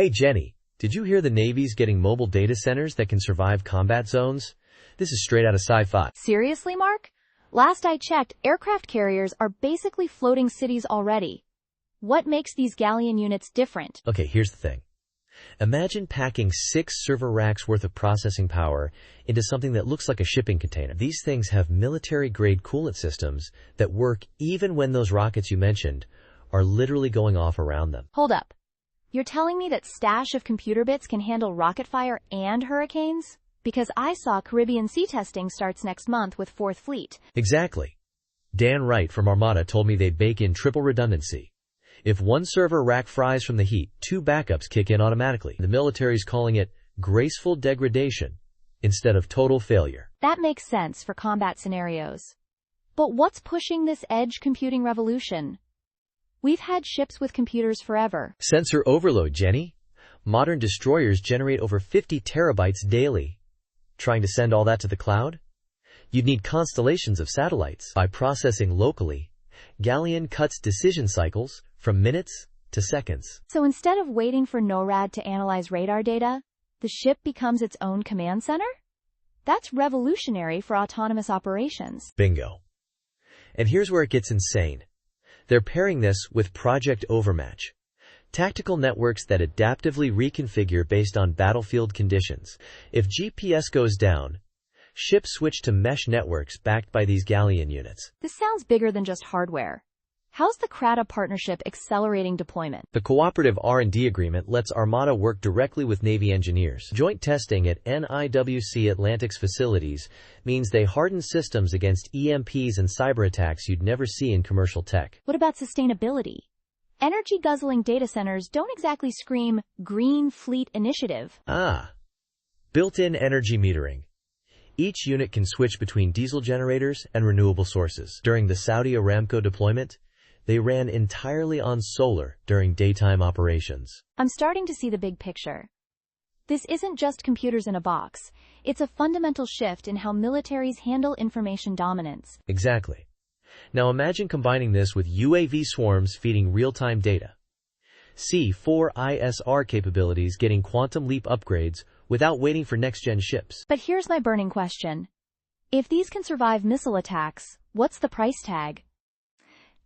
Hey Jenny, did you hear the Navy's getting mobile data centers that can survive combat zones? This is straight out of sci-fi. Seriously, Mark? Last I checked, aircraft carriers are basically floating cities already. What makes these Galleon units different? Okay, here's the thing. Imagine packing 6 server racks worth of processing power into something that looks like a shipping container. These things have military-grade coolant systems that work even when those rockets you mentioned are literally going off around them. Hold up. You're telling me that stash of computer bits can handle rocket fire and hurricanes? Because I saw Caribbean Sea testing starts next month with 4th Fleet. Exactly. Dan Wright from Armada told me they bake in triple redundancy. If one server rack fries from the heat, 2 backups kick in automatically. The military's calling it graceful degradation instead of total failure. That makes sense for combat scenarios. But what's pushing this edge computing revolution? We've had ships with computers forever. Sensor overload, Jenny. Modern destroyers generate over 50 terabytes daily. Trying to send all that to the cloud? You'd need constellations of satellites. By processing locally, Galleon cuts decision cycles from minutes to seconds. So instead of waiting for NORAD to analyze radar data, the ship becomes its own command center? That's revolutionary for autonomous operations. Bingo. And here's where it gets insane. They're pairing this with Project Overmatch, tactical networks that adaptively reconfigure based on battlefield conditions. If GPS goes down, ships switch to mesh networks backed by these Galleon units. This sounds bigger than just hardware. How's the CRATA partnership accelerating deployment? The cooperative R&D agreement lets Armada work directly with Navy engineers. Joint testing at NIWC Atlantic's facilities means they harden systems against EMPs and cyber attacks you'd never see in commercial tech. What about sustainability? Energy-guzzling data centers don't exactly scream Green Fleet Initiative. Built-in energy metering. Each unit can switch between diesel generators and renewable sources. During the Saudi Aramco deployment, they ran entirely on solar during daytime operations. I'm starting to see the big picture. This isn't just computers in a box. It's a fundamental shift in how militaries handle information dominance. Exactly. Now imagine combining this with UAV swarms feeding real-time data. C4ISR capabilities getting quantum leap upgrades without waiting for next-gen ships. But here's my burning question. If these can survive missile attacks, what's the price tag?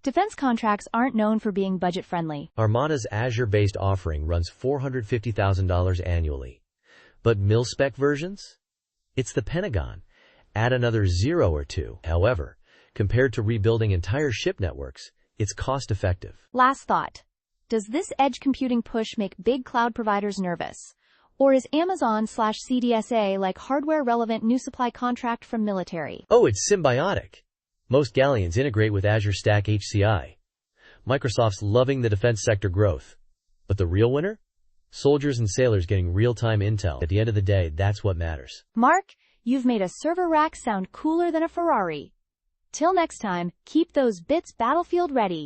Defense contracts aren't known for being budget-friendly. Armada's Azure-based offering runs $450,000 annually. But mil-spec versions? It's the Pentagon. Add another 0 or 2. However, compared to rebuilding entire ship networks, it's cost-effective. Last thought. Does this edge computing push make big cloud providers nervous? Or is Amazon/CDSA like hardware-relevant new supply contract from military? Oh, it's symbiotic. Most Galleons integrate with Azure Stack HCI. Microsoft's loving the defense sector growth. But the real winner? Soldiers and sailors getting real-time intel. At the end of the day, that's what matters. Mark, you've made a server rack sound cooler than a Ferrari. Till next time, keep those bits battlefield ready.